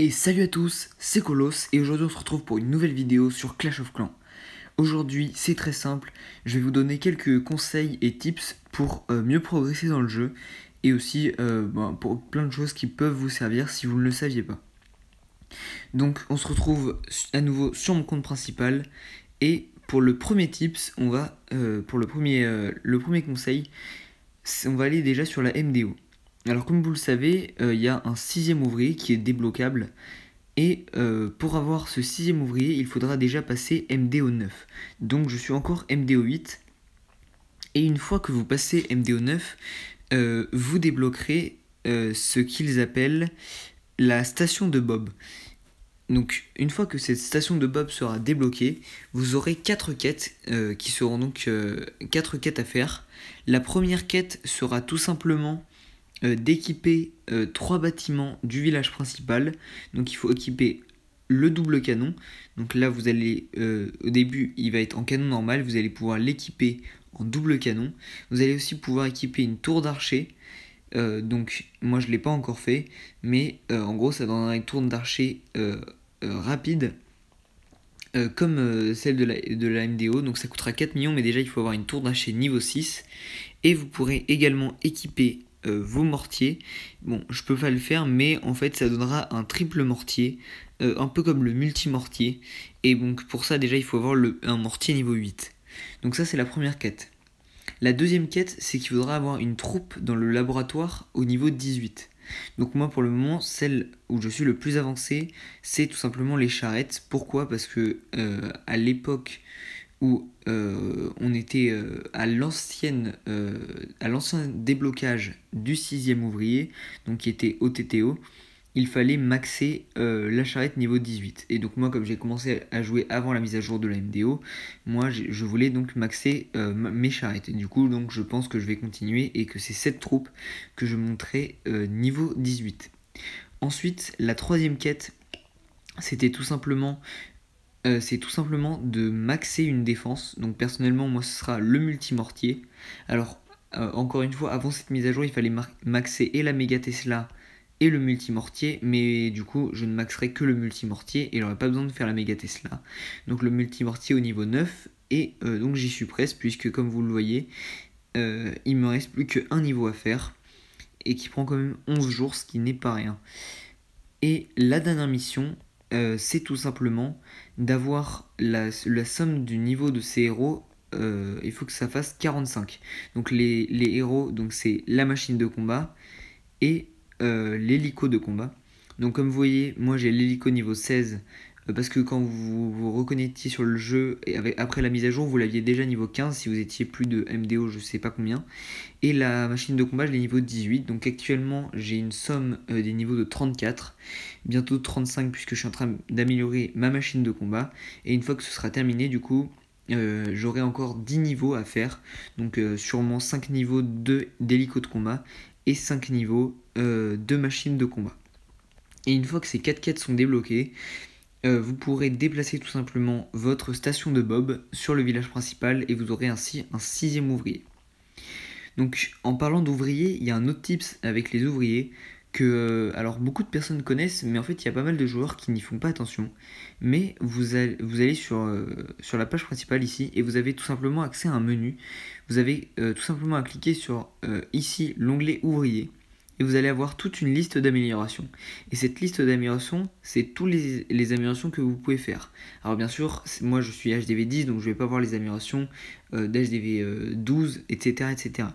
Et salut à tous, c'est Colos et aujourd'hui on se retrouve pour une nouvelle vidéo sur Clash of Clans. Aujourd'hui c'est très simple, je vais vous donner quelques conseils et tips pour mieux progresser dans le jeu et aussi pour plein de choses qui peuvent vous servir si vous ne le saviez pas. Donc on se retrouve à nouveau sur mon compte principal et pour le premier tips, on va pour le premier conseil, on va aller déjà sur la MDO. Alors comme vous le savez, il y a un 6ème ouvrier qui est débloquable. Et pour avoir ce 6ème ouvrier, il faudra déjà passer MDO 9. Donc je suis encore MDO 8. Et une fois que vous passez MDO 9, vous débloquerez ce qu'ils appellent la station de Bob. Donc une fois que cette station de Bob sera débloquée, vous aurez 4 quêtes qui seront donc 4 quêtes à faire. La première quête sera tout simplement d'équiper 3 bâtiments du village principal. Donc il faut équiper le double canon. Donc là vous allez au début il va être en canon normal, vous allez pouvoir l'équiper en double canon. Vous allez aussi pouvoir équiper une tour d'archer. Donc moi je ne l'ai pas encore fait, mais en gros ça donnera une tour d'archer rapide. Comme celle de la MDO, donc ça coûtera 4 millions, mais déjà il faut avoir une tour d'archer niveau 6. Et vous pourrez également équiper vos mortiers. Bon, je peux pas le faire, mais en fait ça donnera un triple mortier, un peu comme le multi-mortier. Et donc pour ça déjà il faut avoir un mortier niveau 8. Donc ça c'est la première quête. La deuxième quête, c'est qu'il faudra avoir une troupe dans le laboratoire au niveau 18. Donc moi pour le moment, celle où je suis le plus avancé, c'est tout simplement les charrettes. Pourquoi ? Parce que à l'époque où on était à l'ancien déblocage du 6ème ouvrier, donc qui était OTTO, il fallait maxer la charrette niveau 18. Et donc moi, comme j'ai commencé à jouer avant la mise à jour de la MDO, moi je voulais donc maxer mes charrettes. Et du coup, donc je pense que je vais continuer et que c'est cette troupe que je monterai niveau 18. Ensuite, la troisième quête, c'était tout simplement de maxer une défense. Donc personnellement, moi ce sera le multimortier. Alors encore une fois, avant cette mise à jour, il fallait maxer et la méga Tesla et le multimortier, mais du coup je ne maxerai que le multimortier et j'aurai pas besoin de faire la méga Tesla. Donc le multimortier au niveau 9, et donc j'y suis presque, puisque comme vous le voyez, il me reste plus qu'un niveau à faire, et qui prend quand même 11 jours, ce qui n'est pas rien. Et la dernière mission, c'est tout simplement d'avoir la somme du niveau de ces héros. Il faut que ça fasse 45. Donc les héros, donc c'est la machine de combat et l'hélico de combat. Donc comme vous voyez, moi j'ai l'hélico niveau 16 parce que quand vous vous reconnectiez sur le jeu et après la mise à jour, vous l'aviez déjà niveau 15 si vous étiez plus de MDO, je sais pas combien. Et la machine de combat, je l'ai niveau 18. Donc actuellement, j'ai une somme des niveaux de 34, bientôt 35 puisque je suis en train d'améliorer ma machine de combat. Et une fois que ce sera terminé, du coup, j'aurai encore 10 niveaux à faire. Donc sûrement 5 niveaux d'hélico de combat et 5 niveaux de machine de combat. Et une fois que ces 4 quêtes sont débloquées, vous pourrez déplacer tout simplement votre station de Bob sur le village principal et vous aurez ainsi un 6ème ouvrier. Donc en parlant d'ouvriers, il y a un autre tips avec les ouvriers que alors beaucoup de personnes connaissent, mais en fait il y a pas mal de joueurs qui n'y font pas attention. Mais vous allez sur la page principale ici et vous avez tout simplement accès à un menu. Vous avez tout simplement à cliquer sur ici l'onglet ouvrier. Et vous allez avoir toute une liste d'améliorations. Et cette liste d'améliorations, c'est toutes les améliorations que vous pouvez faire. Alors bien sûr, moi je suis HDV 10, donc je ne vais pas voir les améliorations d'HDV 12, etc., etc.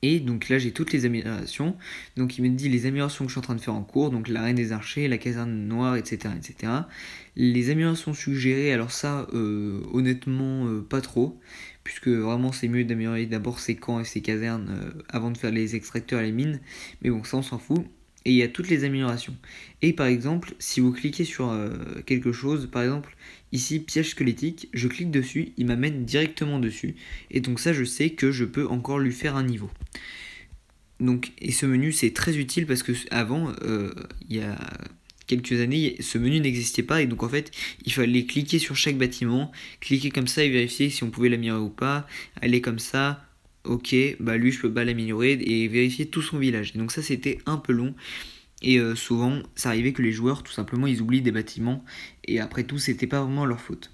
Et donc là j'ai toutes les améliorations. Donc il me dit les améliorations que je suis en train de faire en cours. Donc la reine des archers, la caserne noire, etc., etc. Les améliorations suggérées, alors ça honnêtement pas trop, puisque vraiment c'est mieux d'améliorer d'abord ses camps et ses casernes avant de faire les extracteurs et les mines. Mais bon, ça on s'en fout. Et il y a toutes les améliorations. Et par exemple, si vous cliquez sur quelque chose, par exemple ici piège squelettique, je clique dessus, il m'amène directement dessus. Et donc ça je sais que je peux encore lui faire un niveau. Donc, et ce menu c'est très utile parce que avant, il y a quelques années, ce menu n'existait pas et donc en fait il fallait cliquer sur chaque bâtiment, cliquer comme ça et vérifier si on pouvait l'améliorer ou pas, aller comme ça, ok, bah lui je peux pas l'améliorer et vérifier tout son village. Et donc ça c'était un peu long Et souvent, ça arrivait que les joueurs, tout simplement, ils oublient des bâtiments. Et après tout, c'était pas vraiment leur faute.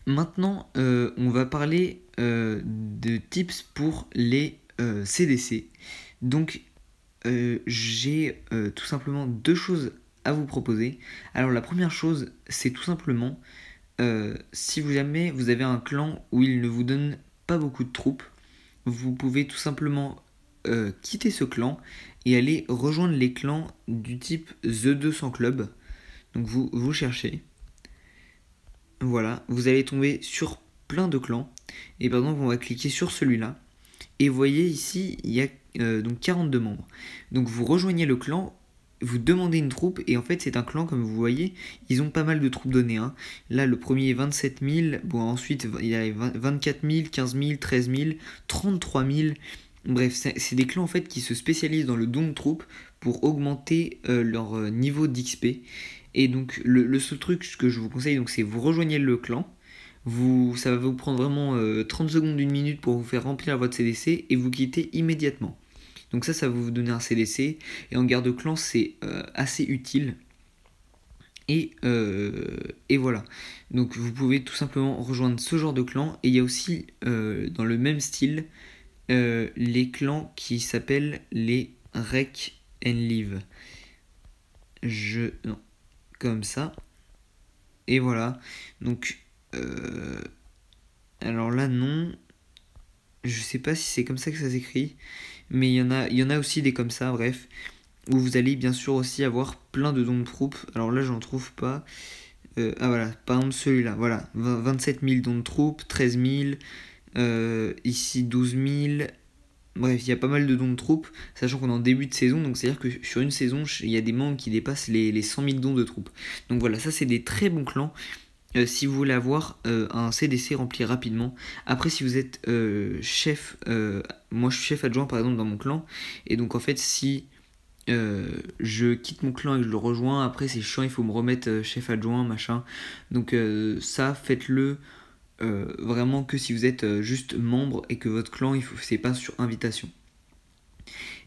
Maintenant, on va parler de tips pour les CDC. Donc, j'ai tout simplement deux choses à vous proposer. Alors, la première chose, c'est tout simplement, si vous jamais vous avez un clan où il ne vous donne pas beaucoup de troupes, vous pouvez tout simplement quitter ce clan et aller rejoindre les clans du type The 200 Club. Donc vous cherchez. Voilà, vous allez tomber sur plein de clans. Et par exemple, on va cliquer sur celui-là. Et vous voyez ici, il y a donc 42 membres. Donc vous rejoignez le clan, vous demandez une troupe, et en fait c'est un clan, comme vous voyez, ils ont pas mal de troupes données. Hein. Là, le premier est 27 000, bon ensuite il y a 24 000, 15 000, 13 000, 33 000. Bref, c'est des clans en fait qui se spécialisent dans le don de troupes pour augmenter leur niveau d'XP. Et donc le seul truc que je vous conseille, donc, c'est vous rejoignez le clan. Ça va vous prendre vraiment 30 secondes, une minute pour vous faire remplir votre CDC et vous quittez immédiatement. Donc ça va vous donner un CDC. Et en guerre de clan, c'est assez utile. Et voilà. Donc vous pouvez tout simplement rejoindre ce genre de clan. Et il y a aussi dans le même style les clans qui s'appellent les Rec and Live. Non, comme ça. Et voilà. Donc alors là non. Je sais pas si c'est comme ça que ça s'écrit. Mais il y en a aussi des comme ça, bref. Où vous allez bien sûr aussi avoir plein de dons de troupes. Alors là j'en trouve pas. Ah voilà, par exemple celui-là, voilà. 27 000 dons de troupes, 13 000. Ici 12 000. Bref, il y a pas mal de dons de troupes, sachant qu'on est en début de saison, donc c'est-à-dire que sur une saison, il y a des membres qui dépassent les 100 000 dons de troupes. Donc voilà, ça c'est des très bons clans. Si vous voulez avoir un CDC rempli rapidement. Après, si vous êtes chef, moi je suis chef adjoint par exemple dans mon clan, et donc en fait, si je quitte mon clan et que je le rejoins, après c'est chiant, il faut me remettre chef adjoint, machin. Donc ça, faites-le vraiment que si vous êtes juste membre et que votre clan, c'est pas sur invitation.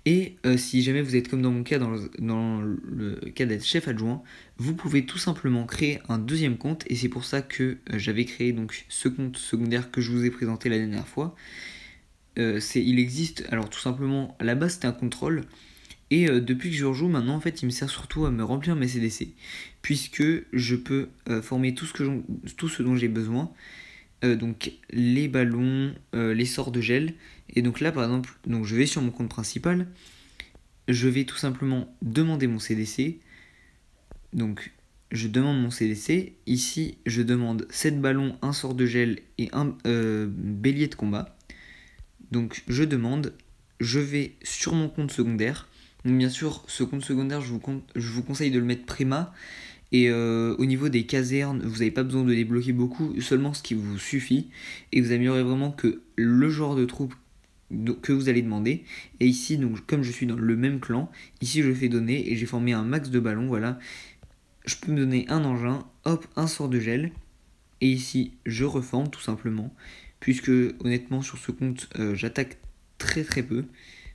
Et si jamais vous êtes comme dans mon cas, dans le cas d'être chef adjoint, vous pouvez tout simplement créer un deuxième compte. Et c'est pour ça que j'avais créé donc ce compte secondaire que je vous ai présenté la dernière fois. Il existe, alors tout simplement, à la base c'était un contrôle. Et depuis que je rejoue maintenant, en fait, il me sert surtout à me remplir mes CDC. Puisque je peux former tout ce dont j'ai besoin. Donc les ballons, les sorts de gel. Et donc là par exemple, donc je vais sur mon compte principal, je vais tout simplement demander mon CDC. Donc je demande mon CDC. Ici je demande 7 ballons, un sort de gel et un bélier de combat. Donc je demande, je vais sur mon compte secondaire. Donc bien sûr ce compte secondaire je vous conseille de le mettre prima. Et au niveau des casernes, vous n'avez pas besoin de débloquer beaucoup, seulement ce qui vous suffit. Et vous améliorez vraiment que le genre de troupe que vous allez demander. Et ici, donc, comme je suis dans le même clan, ici je fais donner et j'ai formé un max de ballons. Voilà. Je peux me donner un engin, hop, un sort de gel. Et ici, je reforme tout simplement. Puisque honnêtement, sur ce compte, j'attaque très très peu.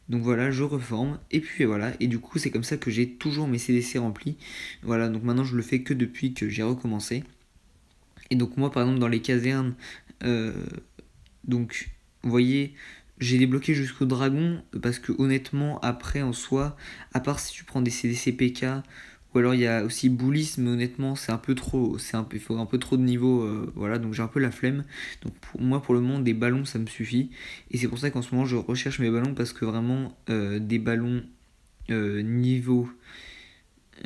Donc voilà, je reforme, et puis voilà, et du coup c'est comme ça que j'ai toujours mes CDC remplis. Voilà, donc maintenant je le fais que depuis que j'ai recommencé. Et donc moi par exemple dans les casernes, donc vous voyez, j'ai débloqué jusqu'au dragon, parce que honnêtement après en soi, à part si tu prends des CDC PK, ou alors il y a aussi boulisme, mais honnêtement c'est un peu trop, il faut un peu trop de niveau, voilà, donc j'ai un peu la flemme. Donc pour moi pour le moment des ballons ça me suffit. Et c'est pour ça qu'en ce moment je recherche mes ballons, parce que vraiment des ballons niveau...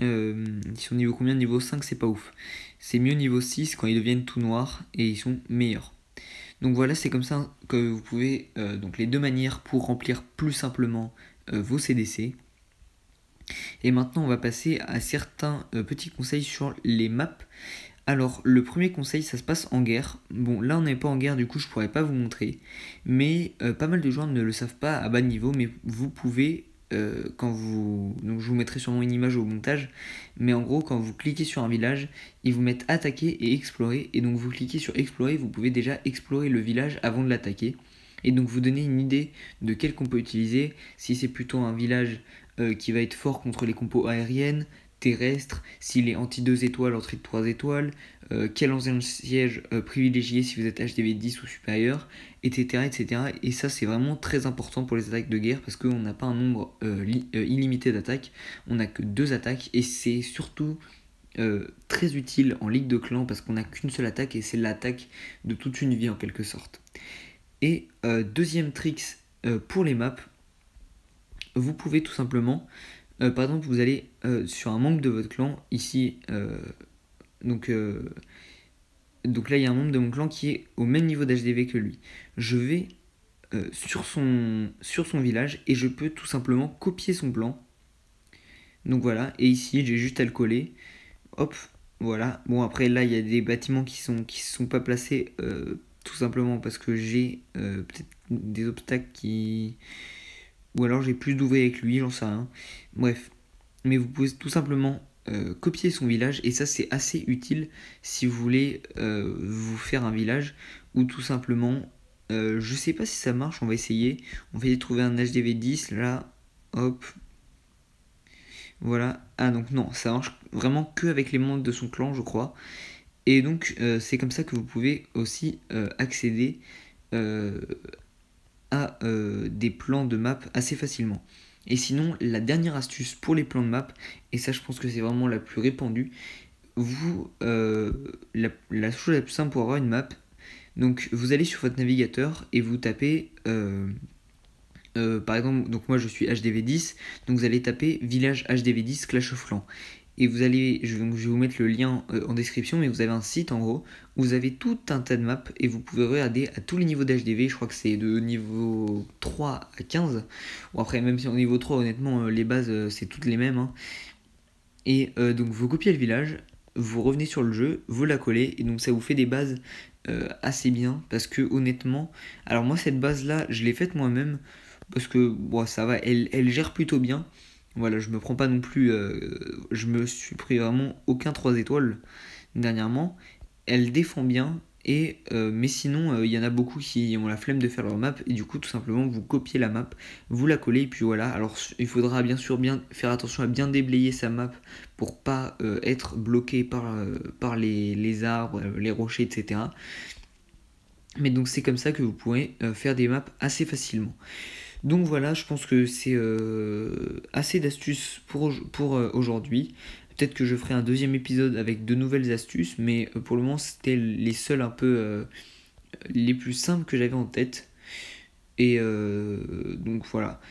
ils sont niveau combien? Niveau 5 c'est pas ouf. C'est mieux niveau 6 quand ils deviennent tout noirs et ils sont meilleurs. Donc voilà, c'est comme ça que vous pouvez, donc les deux manières pour remplir plus simplement vos CDC. Et maintenant, on va passer à certains petits conseils sur les maps. Alors, le premier conseil, ça se passe en guerre. Bon, là, on n'est pas en guerre, du coup, je pourrais pas vous montrer. Mais pas mal de gens ne le savent pas à bas niveau, mais vous pouvez, quand vous... Donc, je vous mettrai sûrement une image au montage. Mais en gros, quand vous cliquez sur un village, ils vous mettent attaquer et explorer. Et donc, vous cliquez sur explorer, vous pouvez déjà explorer le village avant de l'attaquer. Et donc, vous donnez une idée de quel qu'on peut utiliser. Si c'est plutôt un village qui va être fort contre les compos aériennes, terrestres, s'il est anti 2 étoiles, entrée de 3 étoiles, quel ancien siège privilégié si vous êtes HDV 10 ou supérieur, etc., etc. Et ça c'est vraiment très important pour les attaques de guerre parce qu'on n'a pas un nombre illimité d'attaques, on n'a que 2 attaques et c'est surtout très utile en ligue de clan parce qu'on n'a qu'une seule attaque et c'est l'attaque de toute une vie en quelque sorte. Et deuxième trick pour les maps, vous pouvez tout simplement, par exemple vous allez sur un membre de votre clan, ici, donc là il y a un membre de mon clan qui est au même niveau d'HDV que lui. Je vais sur son village et je peux tout simplement copier son plan. Donc voilà, et ici j'ai juste à le coller. Hop, voilà. Bon après là il y a des bâtiments qui sont pas placés tout simplement parce que j'ai peut-être des obstacles qui... Ou alors j'ai plus d'ouvriers avec lui, j'en sais rien. Bref, mais vous pouvez tout simplement copier son village et ça c'est assez utile si vous voulez vous faire un village ou tout simplement... je sais pas si ça marche, on va essayer. On va essayer de trouver un HDV 10 là. Hop. Voilà. Ah donc non, ça marche vraiment que avec les membres de son clan je crois. Et donc c'est comme ça que vous pouvez aussi accéder à des plans de map assez facilement. Et sinon la dernière astuce pour les plans de map, et ça je pense que c'est vraiment la plus répandue, la chose la plus simple pour avoir une map, donc vous allez sur votre navigateur et vous tapez par exemple, donc moi je suis HDV 10, donc vous allez taper village HDV 10 Clash of Clans. Et vous allez, je vais vous mettre le lien en description, mais vous avez un site en gros où vous avez tout un tas de maps et vous pouvez regarder à tous les niveaux d'HDV. Je crois que c'est de niveau 3 à 15. Bon, après, même si au niveau 3, honnêtement, les bases c'est toutes les mêmes. Hein. Et donc vous copiez le village, vous revenez sur le jeu, vous la collez, et donc ça vous fait des bases assez bien. Parce que honnêtement, alors moi cette base là, je l'ai faite moi-même parce que bon, ça va, elle gère plutôt bien. Voilà, je me prends pas non plus. Je me suis pris vraiment aucun 3 étoiles dernièrement. Elle défend bien. Mais sinon, il y en a beaucoup qui ont la flemme de faire leur map. Et du coup, tout simplement, vous copiez la map, vous la collez. Et puis voilà. Alors, il faudra bien sûr bien faire attention à bien déblayer sa map pour pas être bloqué par les arbres, les rochers, etc. Mais donc, c'est comme ça que vous pourrez faire des maps assez facilement. Donc voilà, je pense que c'est assez d'astuces pour aujourd'hui. Peut-être que je ferai un deuxième épisode avec de nouvelles astuces, mais pour le moment c'était les seuls un peu les plus simples que j'avais en tête. Et donc voilà.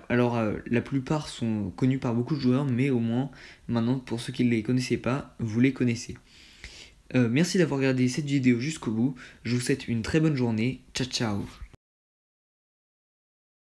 Alors la plupart sont connus par beaucoup de joueurs, mais au moins maintenant pour ceux qui ne les connaissaient pas, vous les connaissez. Merci d'avoir regardé cette vidéo jusqu'au bout. Je vous souhaite une très bonne journée. Ciao ciao.